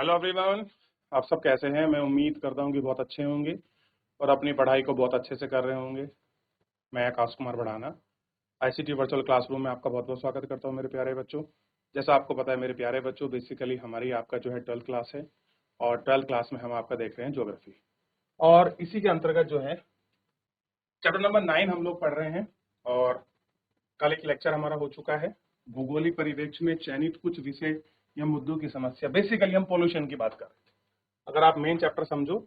Hello everyone. आप सब कैसे हैं? मैं उम्मीद करता हूं कि बहुत अच्छे होंगे और अपनी पढ़ाई को बहुत अच्छे से कर रहे होंगे। मैं आकाश कुमार बढ़ाना आईसीटी वर्चुअल क्लासरूम में आपका बहुत बहुत स्वागत करता हूं मेरे प्यारे बच्चों। जैसा आपको पता है मेरे प्यारे बच्चों, बेसिकली हमारी आपका जो है 12th क्लास है और 12th क्लास में हम आपका देख रहे हैं ज्योग्राफी, और इसी के अंतर्गत जो है चैप्टर नंबर 9 हम लोग पढ़ रहे हैं। और कल एक लेक्चर हमारा हो चुका है, भूगोलिक परिवेश में चयनित कुछ विषय या मुद्दों की समस्या। बेसिकली हम पोल्यूशन की बात कर रहे थे। अगर आप मेन चैप्टर समझो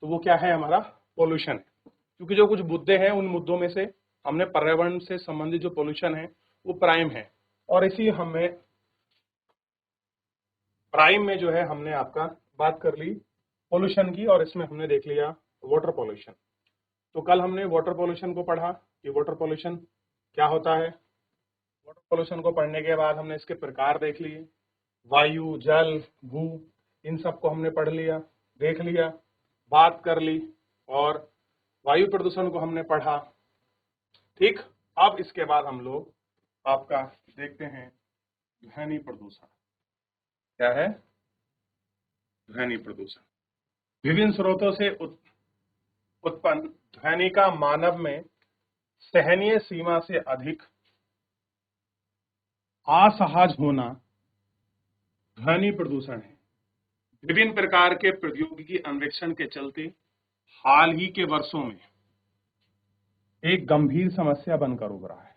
तो वो क्या है, हमारा पोल्यूशन है। क्योंकि जो कुछ मुद्दे हैं उन मुद्दों में से हमने पर्यावरण से संबंधित जो पोल्यूशन है वो प्राइम है, और इसी हमें प्राइम में जो है हमने आपका बात कर ली पोल्यूशन की, और इसमें हमने देख लिया वाटर पोल्यूशन। तो कल हमने वाटर पोल्यूशन को पढ़ा कि वाटर पोल्यूशन क्या होता है। वाटर पोल्यूशन को पढ़ने के बाद हमने इसके प्रकार देख लिए, वायु, जल, भू, इन सबको हमने पढ़ लिया, देख लिया, बात कर ली, और वायु प्रदूषण को हमने पढ़ा। ठीक, अब इसके बाद हम लोग आपका देखते हैं ध्वनि प्रदूषण। क्या है ध्वनि प्रदूषण? विभिन्न स्रोतों से उत्पन्न ध्वनि का मानव में सहनीय सीमा से अधिक असहज होना ध्वनि प्रदूषण है। विभिन्न प्रकार के प्रौद्योगिकी अन्वेषण के चलते हाल ही के वर्षों में एक गंभीर समस्या बनकर उभरा है।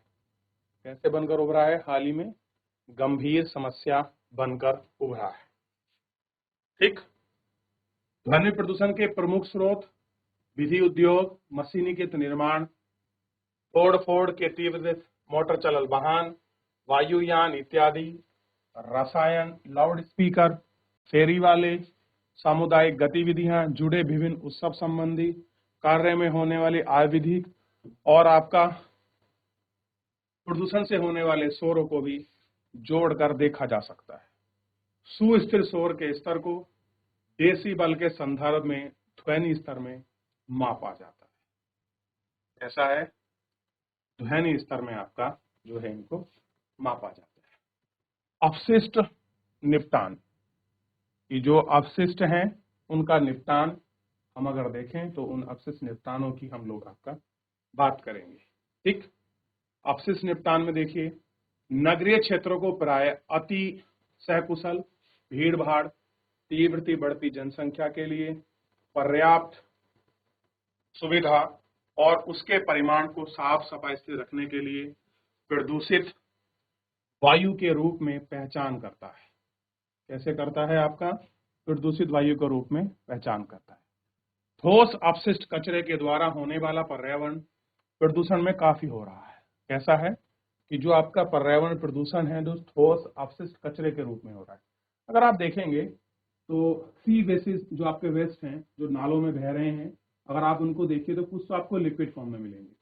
कैसे बनकर उभरा है? हाल ही में गंभीर समस्या बनकर उभरा है। ठीक, ध्वनि प्रदूषण के प्रमुख स्रोत विधि उद्योग, मशीनीकृत निर्माण, तोड़ फोड़ के तीव्र मोटर चलल वाहन, वायुयान इत्यादि, रसायन, लाउड स्पीकर, फेरी वाले, सामुदायिक गतिविधियां, जुड़े विभिन्न उत्सव संबंधी कार्य में होने वाली आय विधि, और आपका प्रदूषण से होने वाले शोरों को भी जोड़कर देखा जा सकता है। सुस्थिर शोर के स्तर को डेसिबल के संदर्भ में ध्वनि स्तर में मापा जाता है। ऐसा है, ध्वनि स्तर में आपका जो है इनको मापा जाता है। अपशिष्ट निपटान, ये जो अपशिष्ट हैं उनका निपटान हम अगर देखें तो उन अपशिष्ट निपटानों की हम लोग आपका बात करेंगे। ठीक, अपशिष्ट निपटान में देखिए, नगरीय क्षेत्रों को प्राय अति सकुशल, भीड़ भाड़, तीव्रता बढ़ती जनसंख्या के लिए पर्याप्त सुविधा और उसके परिमाण को साफ सफाई से रखने के लिए प्रदूषित वायु के रूप में पहचान करता है। कैसे करता है? आपका प्रदूषित वायु के रूप में पहचान करता है। ठोस अपशिष्ट कचरे के द्वारा होने वाला पर्यावरण प्रदूषण में काफी हो रहा है। कैसा है कि जो आपका पर्यावरण प्रदूषण है जो ठोस अपशिष्ट कचरे के रूप में हो रहा है। अगर आप देखेंगे तो सी बेसिस जो आपके वेस्ट हैं जो नालों में बह रहे हैं, अगर आप उनको देखिए तो कुछ तो आपको लिक्विड फॉर्म में मिलेंगे,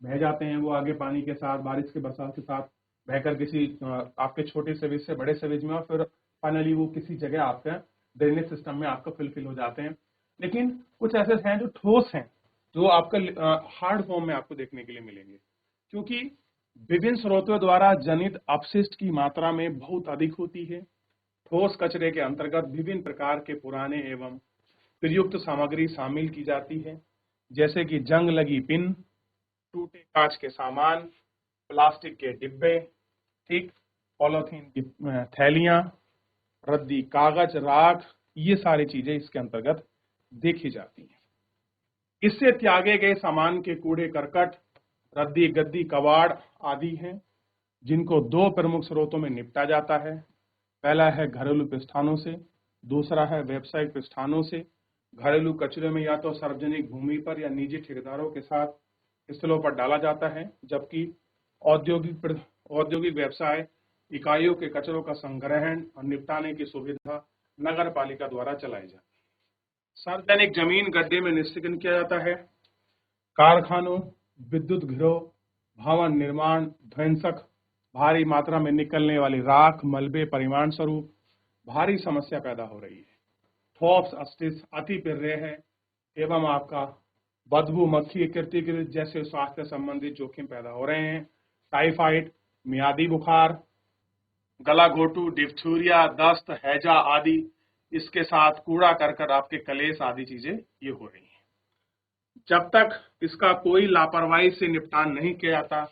बह जाते हैं वो आगे पानी के साथ, बारिश के बरसात के साथ बहकर किसी आपके छोटे सेवेज से बड़े सेवेज में, और फिर फाइनली वो किसी जगह आपका ड्रेनेज सिस्टम में आपका फिल हो जाते हैं। लेकिन कुछ ऐसे हैं जो ठोस हैं, जो आपका हार्ड फॉर्म में आपको देखने के लिए मिलेंगे, क्योंकि विभिन्न स्रोतों द्वारा जनित अपशिष्ट की मात्रा में बहुत अधिक होती है। ठोस कचरे के अंतर्गत विभिन्न प्रकार के पुराने एवं प्रयुक्त सामग्री शामिल की जाती है, जैसे कि जंग लगी पिन, टूटे कांच के सामान, प्लास्टिक के डिब्बे, ठीक, पॉलीथीन की थैलियां, रद्दी कागज, राख, ये सारी चीजें इसके अंतर्गत देखी जाती हैं। इससे त्यागे गए सामान के कूड़े करकट, रद्दी गद्दी कबाड़ आदि हैं, जिनको दो प्रमुख स्रोतों में निपटा जाता है। पहला है घरेलू प्रतिष्ठानों से, दूसरा है व्यावसायिक प्रतिष्ठानों से। घरेलू कचरे में या तो सार्वजनिक भूमि पर या निजी ठेकेदारों के साथ स्थलों पर डाला जाता है, जबकि औद्योगिक व्यवसाय इकाइयों के कचरों का संग्रहण और निपटाने की सुविधा नगर पालिका द्वारा चलाई जाती है। सार्वजनिक जमीन गड्ढे में निस्तारण किया जाता है। कारखानों, विद्युत घरों, भवन निर्माण, ध्वंसक भारी मात्रा में निकलने वाली राख मलबे परिमाण स्वरूप भारी समस्या पैदा हो रही है। ठोस अपशिष्ट अति प्रिय है एवं आपका बदबू, मक्खी, कीर्तिकृत जैसे स्वास्थ्य संबंधी जोखिम पैदा हो रहे हैं। टाइफाइड, मियादी बुखार, गला घोटू, डिप्थीरिया, दस्त, हैजा आदि इसके साथ कूड़ा करकट, आपके कलेश आदि चीजें ये हो रही हैं। जब तक इसका कोई लापरवाही से निपटान नहीं किया जाता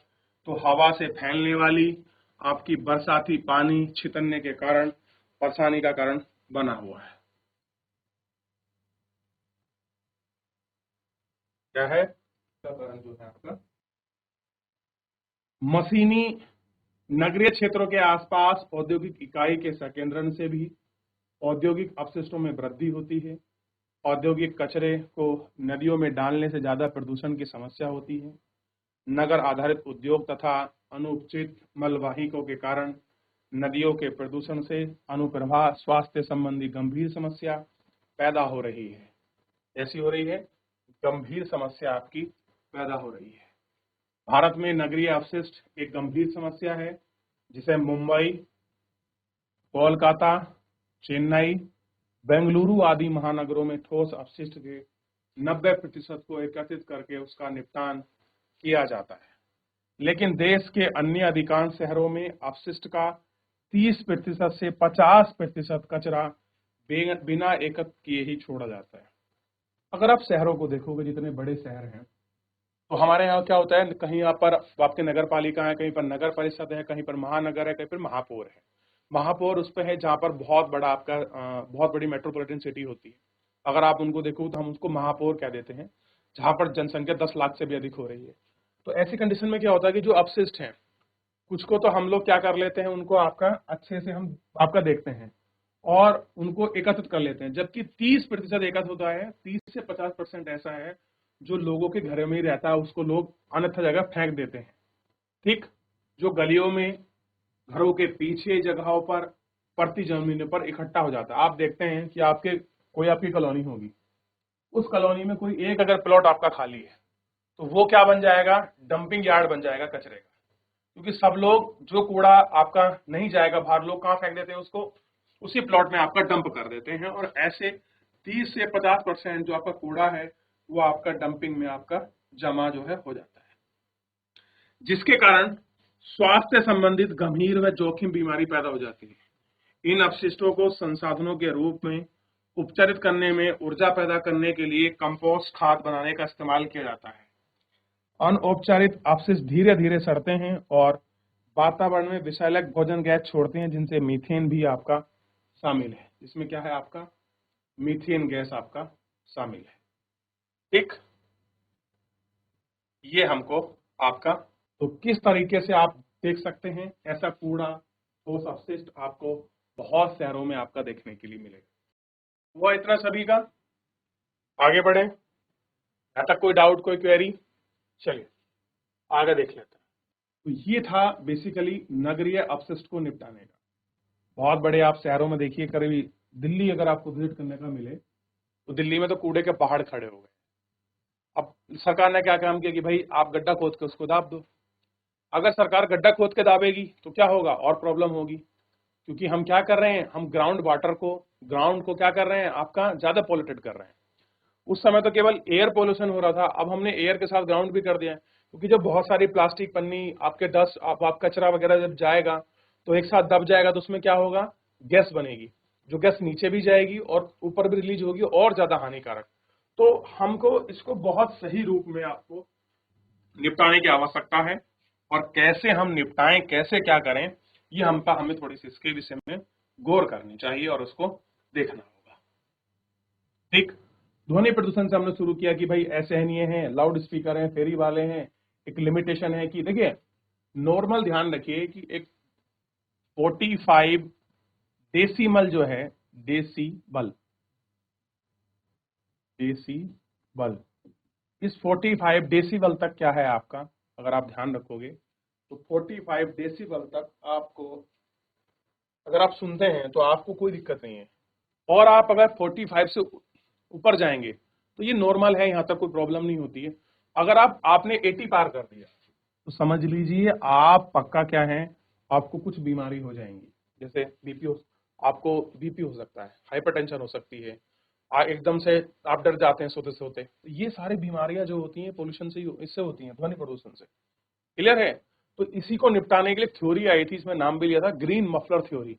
तो हवा से फैलने वाली आपकी बरसाती पानी छितरने के कारण परेशानी का कारण बना हुआ है। क्या है इसका कारण? जो है आपका मशीनी नगरीय क्षेत्रों के आसपास औद्योगिक इकाई के संकेंद्रण से भी औद्योगिक अपशिष्टों में वृद्धि होती है। औद्योगिक कचरे को नदियों में डालने से ज्यादा प्रदूषण की समस्या होती है। नगर आधारित उद्योग तथा अनुचित मलवाहिकों के कारण नदियों के प्रदूषण से अनुप्रवाह स्वास्थ्य संबंधी गंभीर समस्या पैदा हो रही है। ऐसी हो रही है, गंभीर समस्या आपकी पैदा हो रही है। भारत में नगरीय अपशिष्ट एक गंभीर समस्या है, जिसे मुंबई, कोलकाता, चेन्नई, बेंगलुरु आदि महानगरों में ठोस अपशिष्ट के 90% को एकत्रित करके उसका निपटान किया जाता है। लेकिन देश के अन्य अधिकांश शहरों में अपशिष्ट का 30% से 50% कचरा बिना एकत्र किए ही छोड़ा जाता है। अगर आप शहरों को देखोगे, जितने बड़े शहर हैं, तो हमारे यहाँ क्या होता है, कहीं यहाँ पर आपके नगर पालिका है, कहीं पर नगर परिषद है, कहीं पर महानगर है, कहीं पर महापौर है। महापौर उस पर है जहाँ पर बहुत बड़ा आपका बहुत बड़ी मेट्रोपॉलिटन सिटी होती है। अगर आप उनको देखो तो हम उसको महापौर कह देते हैं, जहाँ पर जनसंख्या 10 लाख से भी अधिक हो रही है। तो ऐसी कंडीशन में क्या होता है कि जो अपशिष्ट हैं, कुछ को तो हम लोग क्या कर लेते हैं, उनको आपका अच्छे से हम आपका देखते हैं और उनको एकत्रित कर लेते हैं, जबकि 30% एकत्र होता है। 30 से 50% ऐसा है जो लोगों के घरों में ही रहता है, उसको लोग अन्यथा जगह फेंक देते हैं। ठीक, जो गलियों में, घरों के पीछे जगहों पर, पड़ती जमीनों पर इकट्ठा हो जाता है। आप देखते हैं कि कोई आपकी कॉलोनी होगी, उस कॉलोनी में कोई एक अगर प्लॉट आपका खाली है तो वो क्या बन जाएगा, डंपिंग यार्ड बन जाएगा कचरे का। क्योंकि सब लोग, जो कूड़ा आपका नहीं जाएगा बाहर, लोग कहाँ फेंक देते हैं उसको, उसी प्लॉट में आपका डंप कर देते हैं। और ऐसे 30 से 50% जो आपका कूड़ा है वो आपका डंपिंग में आपका जमा जो है हो जाता है, जिसके कारण स्वास्थ्य संबंधित गंभीर व जोखिम बीमारी पैदा हो जाती है। इन अपशिष्टों को संसाधनों के रूप में उपचारित करने में ऊर्जा पैदा करने के लिए कंपोस्ट खाद बनाने का इस्तेमाल किया जाता है। अनौपचारित अपशिष्ट धीरे धीरे सड़ते हैं और वातावरण में विषैलक भोजन गैस छोड़ते हैं, जिनसे मीथेन भी आपका शामिल है। इसमें क्या है, आपका मीथेन गैस आपका शामिल है। ठीक, ये हमको आपका, तो किस तरीके से आप देख सकते हैं, ऐसा कूड़ा ठोस अपशिष्ट आपको बहुत शहरों में आपका देखने के लिए मिलेगा। वो इतना सभी का, आगे बढ़े, यहाँ तक कोई डाउट, कोई क्वेरी? चलिए आगे देख लेते हैं। तो ये था बेसिकली नगरीय अपशिष्ट को निपटाने का। बहुत बड़े आप शहरों में देखिए, करीब दिल्ली अगर आपको विजिट करने का मिले तो दिल्ली में तो कूड़े के पहाड़ खड़े हो गए। अब सरकार ने क्या काम किया कि भाई आप गड्ढा खोद के उसको दाब दो। अगर सरकार गड्ढा खोद के दाबेगी तो क्या होगा, और प्रॉब्लम होगी, क्योंकि हम क्या कर रहे हैं, हम ग्राउंड को क्या कर रहे हैं, आपका ज्यादा पॉल्यूटेड कर रहे हैं। उस समय तो केवल एयर पोल्यूशन हो रहा था, अब हमने एयर के साथ ग्राउंड भी कर दिया है। क्योंकि जब बहुत सारी प्लास्टिक, पन्नी, आपके डस्ट, आप कचरा वगैरह जब जाएगा तो एक साथ दब जाएगा, तो उसमें क्या होगा, गैस बनेगी, जो गैस नीचे भी जाएगी और ऊपर भी रिलीज होगी, और ज्यादा हानिकारक। तो हमको इसको बहुत सही रूप में आपको निपटाने की आवश्यकता है, और कैसे हम निपटाएं, कैसे क्या करें, ये हमें थोड़ी सी इसके विषय में गौर करनी चाहिए और उसको देखना होगा। ठीक, ध्वनि प्रदूषण से हमने शुरू किया कि भाई असहनीय है, लाउड स्पीकर है, फेरी वाले हैं, एक लिमिटेशन है कि देखिए, नॉर्मल ध्यान रखिए कि एक 45 डेसिमल जो है, डेसीबल, इस 45 डेसिबल तक क्या है आपका, अगर आप ध्यान रखोगे तो 45 डेसिबल तक आपको, अगर आप सुनते हैं तो आपको कोई दिक्कत नहीं है। और आप अगर 45 से ऊपर जाएंगे तो ये नॉर्मल है, यहां तक कोई प्रॉब्लम नहीं होती है। अगर आपने 80 पार कर दिया तो समझ लीजिए आप पक्का क्या है, आपको कुछ बीमारी हो जाएंगी। जैसे आपको बीपी हो सकता है, हाइपरटेंशन हो सकती है, एकदम से आप डर जाते हैं सोते सोते। तो ये सारी बीमारियां जो होती हैं पोल्यूशन से, इससे होती हैं, ध्वनि प्रदूषण से। क्लियर है? तो इसी को निपटाने के लिए थ्योरी आई थी, इसमें नाम भी लिया था ग्रीन मफलर थ्योरी।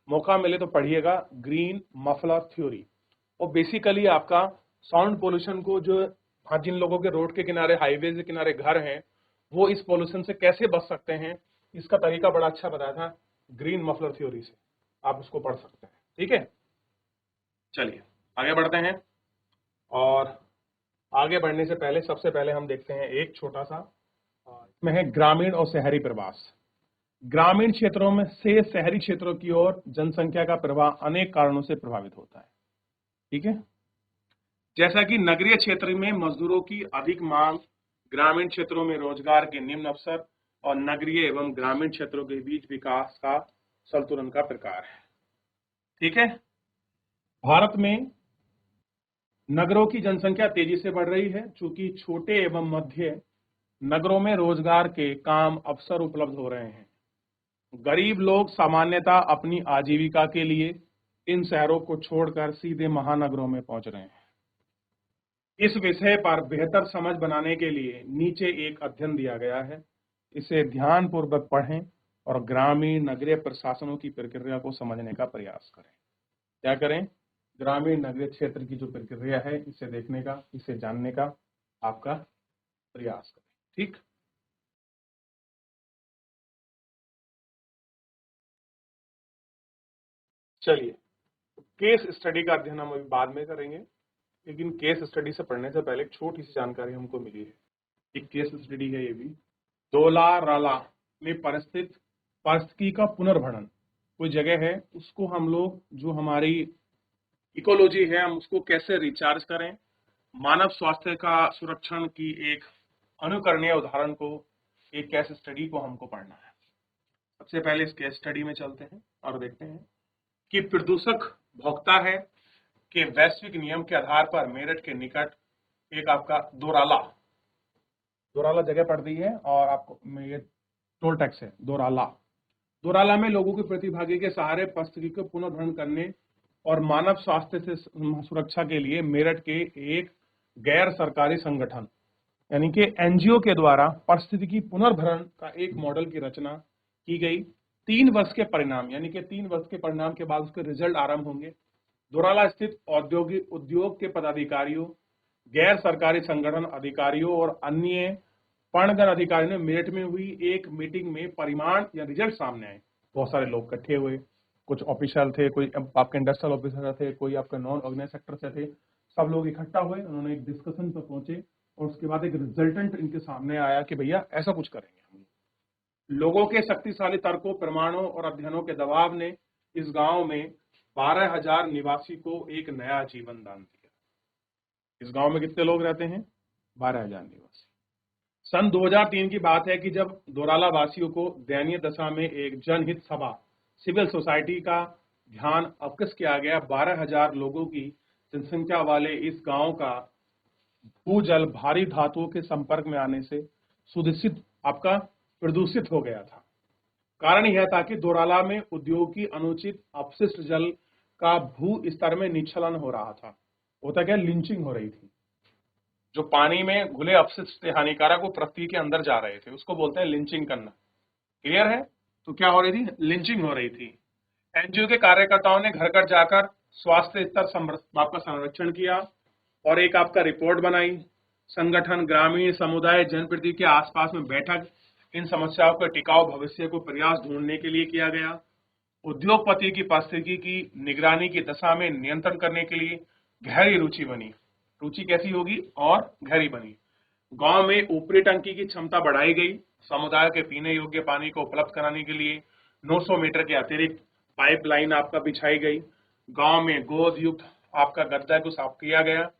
मौका मिले तो पढ़िएगा ग्रीन मफलर थ्योरी। और बेसिकली आपका साउंड पोल्यूशन को जो जिन लोगों के रोड के किनारे हाईवे के किनारे घर हैं वो इस पोल्यूशन से कैसे बच सकते हैं, इसका तरीका बड़ा अच्छा बताया था ग्रीन मफलर थ्योरी से, आप उसको पढ़ सकते हैं। ठीक है, चलिए आगे बढ़ते हैं। और आगे बढ़ने से पहले सबसे पहले हम देखते हैं एक छोटा सा, इसमें है ग्रामीण और शहरी प्रवास। ग्रामीण क्षेत्रों में से शहरी क्षेत्रों की ओर जनसंख्या का प्रवाह अनेक कारणों से प्रभावित होता है। ठीक है, जैसा कि नगरीय क्षेत्र में मजदूरों की अधिक मांग, ग्रामीण क्षेत्रों में रोजगार के निम्न अवसर और नगरीय एवं ग्रामीण क्षेत्रों के बीच विकास का संतुलन का प्रकार है। ठीक है, भारत में नगरों की जनसंख्या तेजी से बढ़ रही है, चूंकि छोटे एवं मध्य नगरों में रोजगार के काम अवसर उपलब्ध हो रहे हैं। गरीब लोग सामान्यतः अपनी आजीविका के लिए इन शहरों को छोड़कर सीधे महानगरों में पहुंच रहे हैं। इस विषय पर बेहतर समझ बनाने के लिए नीचे एक अध्ययन दिया गया है, इसे ध्यानपूर्वक पढ़ें और ग्रामीण नगरीय प्रशासनों की प्रक्रिया को समझने का प्रयास करें। क्या करें? ग्रामीण नगरीय क्षेत्र की जो प्रक्रिया है इसे देखने का, इसे जानने का आपका प्रयास करें। ठीक, चलिए केस स्टडी का अध्ययन हम अभी बाद में करेंगे, लेकिन केस स्टडी से पढ़ने से पहले एक छोटी सी जानकारी हमको मिली है। एक केस स्टडी है ये भी, दोलाराला में पारिस्थितिकी का पुनर्भरण। कोई जगह है, उसको हम लोग जो हमारी इकोलॉजी है हम उसको कैसे रिचार्ज करें, मानव स्वास्थ्य का सुरक्षण की एक अनुकरणीय उदाहरण को, एक केस स्टडी को हमको पढ़ना है। सबसे पहले इस केस स्टडी में चलते हैं और देखते हैं कि प्रदूषक भोक्ता है के वैश्विक नियम के आधार पर मेरठ के निकट एक आपका दोराला जगह पड़ रही है और आपको ये टोल टैक्स है दोराला में लोगों की प्रतिभागी के सहारे पारिस्थितिकी को पुनर्भरण करने और मानव स्वास्थ्य से सुरक्षा के लिए मेरठ के एक गैर सरकारी संगठन यानी कि एनजीओ के द्वारा पारिस्थितिकी पुनर्भरण का एक मॉडल की रचना की गई। 3 वर्ष के परिणाम यानी कि 3 वर्ष के परिणाम के बाद उसके रिजल्ट आरंभ होंगे। दोराला स्थित उद्योग के पदाधिकारियों, गैर सरकारी संगठन अधिकारियों और अन्य पणगण अधिकारियों ने मेरठ में हुई एक मीटिंग में परिमाण या रिजल्ट सामने आए। बहुत सारे लोग इकट्ठे हुए, कुछ ऑफिशियल थे, कोई आपके इंडस्ट्रियल ऑफिसर थे, कोई आपके नॉन ऑर्गेनाइज सेक्टर से थे, सब लोग इकट्ठा हुए, उन्होंने एक डिस्कशन पर पहुंचे और उसके बाद एक रिजल्टेंट इनके सामने आया कि भैया ऐसा कुछ करेंगे हम। लोगों के शक्तिशाली तर्कों, प्रमाणों और अध्ययनों के दबाव ने इस गांव में 12,000 निवासी को एक नया जीवन दान दिया। इस गांव में कितने लोग रहते हैं? 12,000 निवासी। सन 2003 की बात है कि जब दोराला वासियों को दयनीय दशा में एक जनहित सभा सिविल सोसाइटी का ध्यान आकृष्ट किया गया। 12,000 लोगों की जनसंख्या वाले इस गांव का भूजल भारी धातुओं के संपर्क में आने से प्रदूषित हो गया था। कारण यह था कि दोराला में उद्योग की अनुचित अपशिष्ट जल का भू स्तर में निच्छलन हो रहा था। होता क्या, लिंचिंग हो रही थी। जो पानी में घुले अपशिष्ट हानिकारक वो पृथ्वी के अंदर जा रहे थे, उसको बोलते हैं लिंचिंग करना। क्लियर है? तो क्या हो रही थी? लिंचिंग हो रही थी। एनजीओ के कार्यकर्ताओं ने घर घर जाकर स्वास्थ्य स्तर आपका संरक्षण किया और एक आपका रिपोर्ट बनाई। संगठन, ग्रामीण समुदाय, जनप्रतिनिधि के आसपास में बैठक इन समस्याओं के टिकाऊ भविष्य को प्रयास ढूंढने के लिए किया गया। उद्योगपति की पारिस्थितिकी की निगरानी की दशा में नियंत्रण करने के लिए गहरी रुचि बनी। रुचि कैसी होगी? और गहरी बनी। गांव में ऊपरी टंकी की क्षमता बढ़ाई गई। समुदाय के पीने योग्य पानी को उपलब्ध कराने के लिए 900 मीटर के अतिरिक्त पाइपलाइन आपका बिछाई गई। गांव में गोद युक्त आपका गड्ढा को साफ किया गया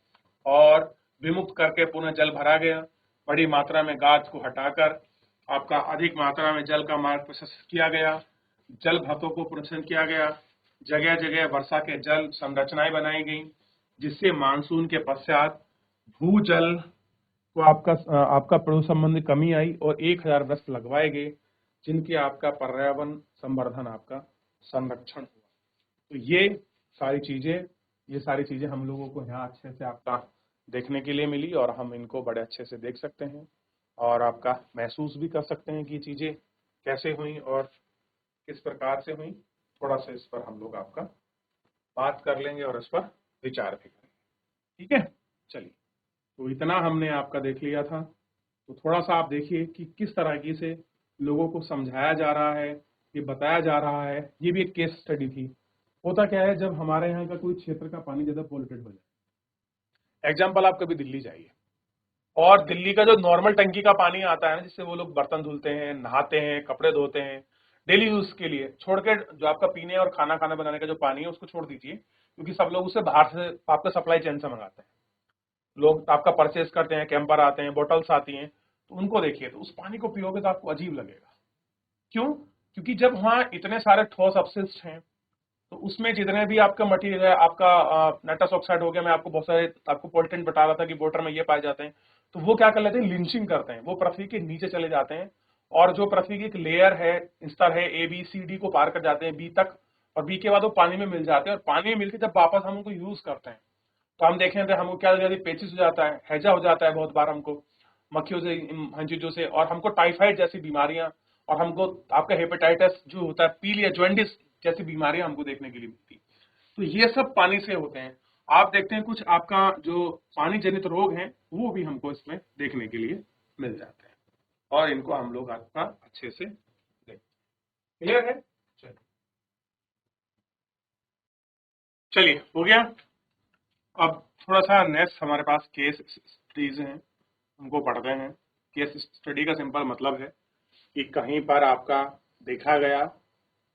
और विमुक्त करके पुनः जल भरा गया। बड़ी मात्रा में गाद को हटाकर आपका अधिक मात्रा में जल का मार्ग प्रशस्त किया गया। जल भत्तों को पुनर्संचय किया गया। जगह जगह वर्षा के जल संरचनाएं बनाई गई, जिससे मानसून के पश्चात भूजल को आपका प्रदूषण संबंधी कमी आई और 1,000 वृक्ष लगवाए गए, जिनके आपका पर्यावरण संवर्धन आपका संरक्षण हुआ। तो ये सारी चीजें हम लोगों को यहाँ अच्छे से आपका देखने के लिए मिली और हम इनको बड़े अच्छे से देख सकते हैं और आपका महसूस भी कर सकते हैं कि चीजें कैसे हुई और किस प्रकार से हुई। थोड़ा सा इस पर हम लोग आपका बात कर लेंगे और इस पर विचार भी करेंगे। ठीक है, चलिए, तो इतना हमने आपका देख लिया था। तो थोड़ा सा आप देखिए कि किस तरीके से लोगों को समझाया जा रहा है, ये बताया जा रहा है। ये भी एक केस स्टडी थी। होता क्या है, जब हमारे यहाँ का कोई क्षेत्र का पानी ज्यादा पॉल्यूटेड हो जाए, एग्जाम्पल आप कभी दिल्ली जाइए और दिल्ली का जो नॉर्मल टंकी का पानी आता है ना, जिससे वो लोग बर्तन धुलते हैं, नहाते हैं, कपड़े धोते हैं, डेली यूज के लिए, छोड़ के जो आपका पीने और खाना खाना बनाने का जो पानी है उसको छोड़ दीजिए, क्योंकि सब लोग उसे बाहर से आपका सप्लाई चेन से मंगाते हैं। लोग आपका परचेज करते हैं, कैंपर आते हैं, बोटल्स आती हैं, तो उनको देखिए, तो उस पानी को पियोगे तो आपको अजीब लगेगा। क्यों? क्योंकि जब वहाँ इतने सारे ठोस अपशिष्ट हैं, तो उसमें जितने भी आपका मटेरियल है, आपका नाइट्रस ऑक्साइड हो गया, मैं आपको बहुत सारे आपको पोल्टेंट बता रहा था कि वाटर में ये पाए जाते हैं, तो वो क्या कर लेते हैं, लिंचिंग करते हैं, वो पृथ्वी के नीचे चले जाते हैं और जो पृथ्वी की एक लेयर है, स्तर है, ए बी सी डी को पार कर जाते हैं, बी तक, और बी के बाद वो पानी में मिल जाते हैं, और पानी में मिलकर जब वापस हम उनको यूज करते हैं तो हम देखें तो हमको क्या जल्दी पेचिस हो जाता है, हैजा हो जाता है बहुत बार हमको, मक्खियों से, इन चीजों से, और हमको टाइफाइड जैसी बीमारियां, और हमको आपका हेपेटाइटिस जो होता है, पील या जॉन्डिस जैसी बीमारियां हमको देखने के लिए मिलती है। तो ये सब पानी से होते हैं। आप देखते हैं कुछ आपका जो पानी जनित रोग हैं वो भी हमको इसमें देखने के लिए मिल जाते हैं, और इनको हम लोग आपका अच्छे से देखते हैं। क्लियर है? चलिए, हो गया। अब थोड़ा सा नेक्स्ट हमारे पास केस स्टडीज हैं, उनको पढ़ते हैं। केस स्टडी का सिंपल मतलब है कि कहीं पर आपका देखा गया,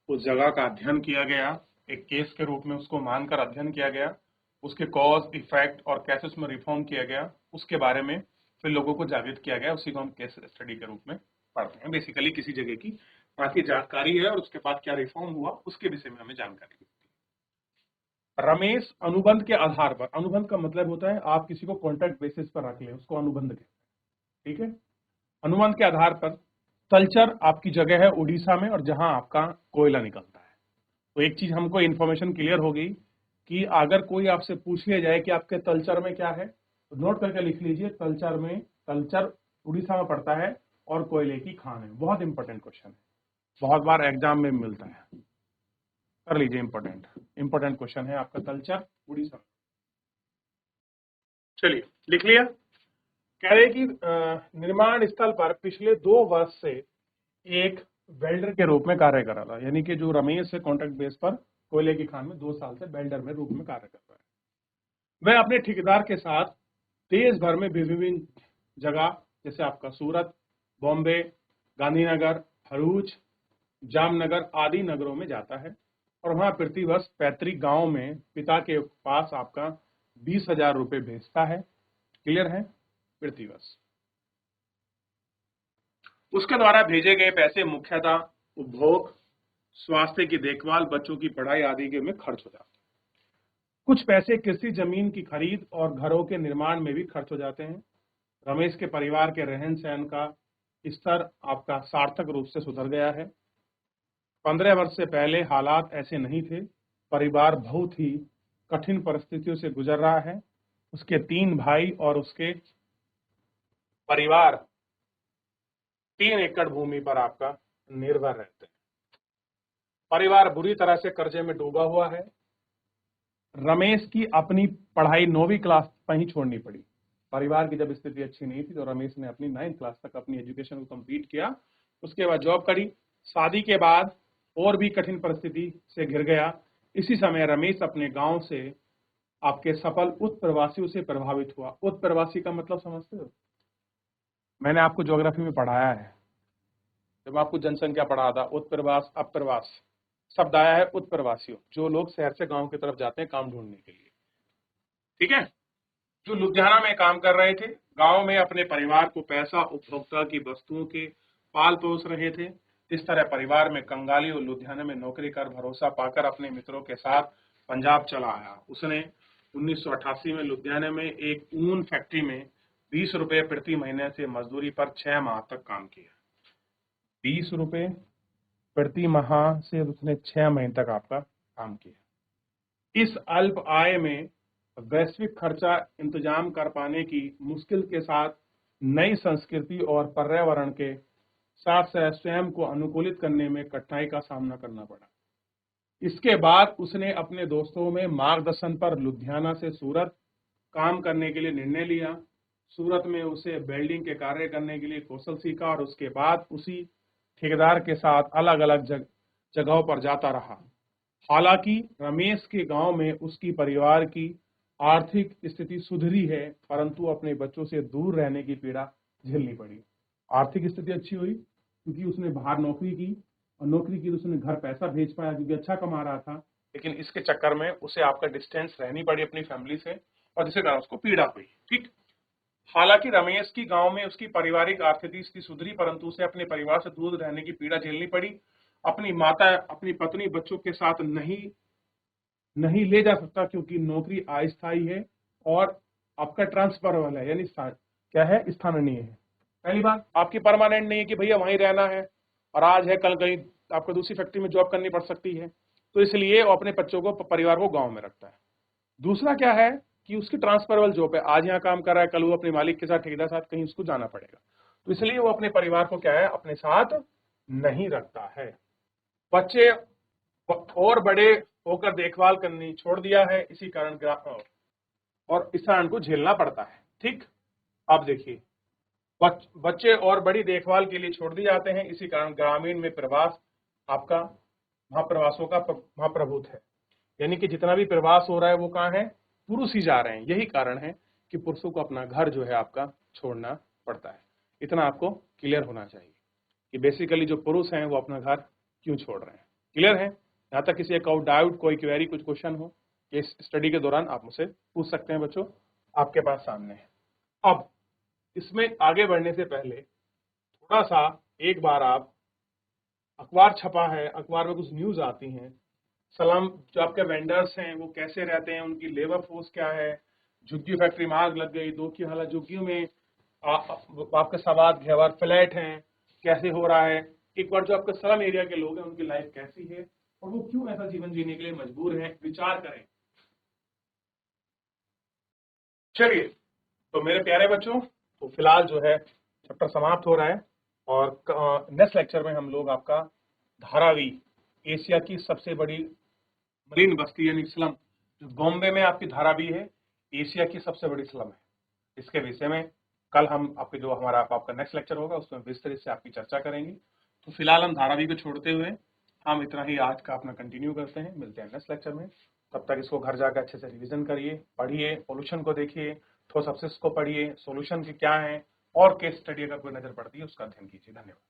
उस जगह का अध्ययन किया गया, एक केस के रूप में उसको मानकर अध्ययन किया गया, उसके कॉज इफेक्ट और कैसे उसमें रिफॉर्म किया गया, उसके बारे में फिर लोगों को जागृत किया गया, उसी को हम केस स्टडी के रूप में पढ़ते हैं। बेसिकली किसी जगह की बाकी जानकारी है और उसके बाद क्या रिफॉर्म हुआ उसके विषय में हमें जानकारी होती है। रमेश अनुबंध के आधार पर, अनुबंध का मतलब होता है आप किसी को कॉन्ट्रैक्ट बेसिस पर रख लें, उसको अनुबंध कहते हैं। ठीक है, अनुबंध के आधार पर तलचर आपकी जगह है उड़ीसा में, और जहां आपका कोयला निकलता है। तो एक चीज हमको इन्फॉर्मेशन क्लियर हो गई कि अगर कोई आपसे पूछ लिया जाए कि आपके तलचर में क्या है, तो नोट करके लिख लीजिए, तलचर में, तलचर उड़ीसा में पड़ता है और कोयले की खान है। बहुत इंपॉर्टेंट क्वेश्चन है, बहुत बार एग्जाम में मिलता है, कर लीजिए, इंपॉर्टेंट इंपॉर्टेंट क्वेश्चन है आपका, तलचर उड़ीसा। चलिए, लिख लिया। कह रहे कि निर्माण स्थल पर पिछले 2 वर्ष से एक वेल्डर के रूप में कार्य कर रहा था, यानी कि जो रमेश है कॉन्ट्रैक्ट बेस पर कोयले की खान में 2 साल से वेल्डर में रूप में कार्य कर रहा है। वह अपने ठेकेदार के साथ देश भर में विभिन्न जगह, जैसे आपका सूरत, बॉम्बे, गांधीनगर, भरूच, जामनगर आदि नगरों में जाता है, और वहां प्रतिवर्ष पैतृक गांव में पिता के पास आपका 20,000 रुपए भेजता है। क्लियर है? प्रतिवर्ष उसके द्वारा भेजे गए पैसे मुख्यतः उपभोग, स्वास्थ्य की देखभाल, बच्चों की पढ़ाई आदि के में खर्च हो जाते हैं। कुछ पैसे कृषि जमीन की खरीद और घरों के निर्माण में भी खर्च हो जाते हैं। रमेश के परिवार के रहन सहन का स्तर आपका सार्थक रूप से सुधर गया है। 15 वर्ष से पहले हालात ऐसे नहीं थे। परिवार बहुत ही कठिन परिस्थितियों से गुजर रहा है। उसके 3 भाई और उसके परिवार 3 एकड़ भूमि पर आपका निर्भर रहते हैं। परिवार बुरी तरह से कर्जे में डूबा हुआ है। रमेश की अपनी पढ़ाई 9वीं क्लास पर ही छोड़नी पड़ी। परिवार की जब स्थिति अच्छी नहीं थी तो रमेश ने अपनी 9th क्लास तक अपनी एजुकेशन को कंप्लीट किया, उसके बाद जॉब करी। शादी के बाद और भी कठिन परिस्थिति से घिर गया। इसी समय रमेश अपने गांव से आपके सफल उत्प्रवासियों से प्रभावित हुआ। उत्प्रवासी का मतलब समझते हो? मैंने आपको ज्योग्राफी में पढ़ाया है, जब आपको जनसंख्या पढ़ा था, उत्प्रवास अप्रवास शब्द आया है उत्प्रवासियों, जो लोग शहर से गांव की तरफ जाते हैं काम ढूंढने के लिए। ठीक है, जो लुधियाना में काम कर रहे थे, गांव में अपने परिवार को पैसा, उपभोक्ता की वस्तुओं के पाल पोस रहे थे। इस तरह परिवार में कंगाली और लुधियाना में नौकरी कर भरोसा पाकर अपने मित्रों के साथ पंजाब चला आया। उसने 1988 में लुधियाना में एक ऊन फैक्ट्री में 20 रुपए प्रति महीने से मजदूरी पर 6 माह तक काम किया। 20 रुपए प्रति माह से उसने 6 महीने तक आपका काम किया। इस अल्प आय में वैश्विक खर्चा इंतजाम कर पाने की मुश्किल के साथ नई संस्कृति और पर्यावरण के साथ स्वयं को अनुकूलित करने में कठिनाई का सामना करना पड़ा। इसके बाद उसने अपने दोस्तों में मार्गदर्शन पर लुधियाना से सूरत काम करने के लिए निर्णय लिया। सूरत में उसे वेल्डिंग के कार्य करने के लिए कौशल सीखा और उसके बाद उसी ठेकेदार के साथ अलग अलग जगहों पर जाता रहा। हालांकि रमेश के गांव में उसकी परिवार की आर्थिक स्थिति सुधरी है, परंतु अपने बच्चों से दूर रहने की पीड़ा झेलनी पड़ी। आर्थिक स्थिति अच्छी हुई क्योंकि उसने बाहर नौकरी की, और नौकरी की तो उसने घर पैसा भेज पाया क्योंकि अच्छा कमा रहा था, लेकिन इसके चक्कर में उसे आपका डिस्टेंस रहनी पड़ी अपनी फैमिली से, और जिसके कारण उसको पीड़ा हुई। ठीक। हालांकि रमेश की गांव में उसकी पारिवारिक आर्थिक स्थिति सुधरी, परंतु उसे अपने परिवार से दूर रहने की पीड़ा झेलनी पड़ी। अपनी माता, अपनी पत्नी, बच्चों के साथ नहीं ले जा सकता क्योंकि नौकरी अस्थायी है और आपका ट्रांसफरेबल है, यानी क्या है, स्थानीय है। पहली बात, आपकी परमानेंट नहीं है कि भैया वहीं रहना है और आज है कल कहीं आपको दूसरी फैक्ट्री में जॉब करनी पड़ सकती है, तो इसलिए वो अपने बच्चों को, परिवार को गांव में रखता है। दूसरा क्या है कि उसकी ट्रांसफरेबल जॉब है, आज यहाँ काम कर रहा है, कल वो अपने मालिक के साथ, ठेकेदार साथ कहीं उसको जाना पड़ेगा, तो इसलिए वो अपने परिवार को क्या है, अपने साथ नहीं रखता है। बच्चे और बड़े होकर देखभाल करनी छोड़ दिया है, इसी कारण और इस कारण को झेलना पड़ता है। ठीक। अब देखिए, बच्चे और बड़ी देखभाल के लिए छोड़ दिए जाते हैं, इसी कारण ग्रामीण में प्रवास आपका महाप्रवासों का महाप्रभुत्व है, यानी कि जितना भी प्रवास हो रहा है वो कहाँ है, पुरुष ही जा रहे हैं। यही कारण है कि पुरुषों को अपना घर जो है आपका छोड़ना पड़ता है। इतना आपको क्लियर होना चाहिए कि बेसिकली जो पुरुष हैं वो अपना घर क्यों छोड़ रहे हैं। क्लियर है? यहाँ तक किसी का डाउट, कोई क्वेरी, कुछ क्वेश्चन हो, इस स्टडी के दौरान आप मुझसे पूछ सकते हैं बच्चों, आपके पास सामने है। अब इसमें आगे बढ़ने से पहले थोड़ा सा एक बार आप, अखबार छपा है, अखबार में कुछ न्यूज आती हैं, सलाम जो आपके वेंडर्स हैं वो कैसे रहते हैं, उनकी लेबर फोर्स क्या है, झुग्गी फैक्ट्री में आग लग गई, दो की हालत, झुग्गियों में आपके सवाद घेवर फ्लैट हैं, कैसे हो रहा है। एक बार जो आपके स्लम एरिया के लोग हैं उनकी लाइफ कैसी है और वो क्यों ऐसा जीवन जीने के लिए मजबूर हैं, विचार करें। चलिए, तो मेरे प्यारे बच्चों, तो फिलहाल जो है चैप्टर समाप्त हो रहा है और नेक्स्ट लेक्चर में हम लोग आपका धारावी, एशिया की सबसे बड़ी मरीन बस्ती यानी स्लम, जो बॉम्बे में आपकी धारावी है, एशिया की सबसे बड़ी स्लम है, इसके विषय में कल हम आपके जो हमारा आपका नेक्स्ट लेक्चर होगा उसमें विस्तृत से आपकी चर्चा करेंगे। तो फिलहाल हम धारावी को छोड़ते हुए हम इतना ही आज का अपना कंटिन्यू करते हैं, मिलते हैं नेक्स्ट लेक्चर में। तब तक इसको घर जाकर अच्छे से रिवीजन करिए, पढ़िए, पोल्यूशन को देखिए, ठोस अपशिष्ट को पढ़िए, सोल्यूशन के क्या है, और केस स्टडी अगर कोई नजर पड़ती है उसका अध्ययन कीजिए। धन्यवाद।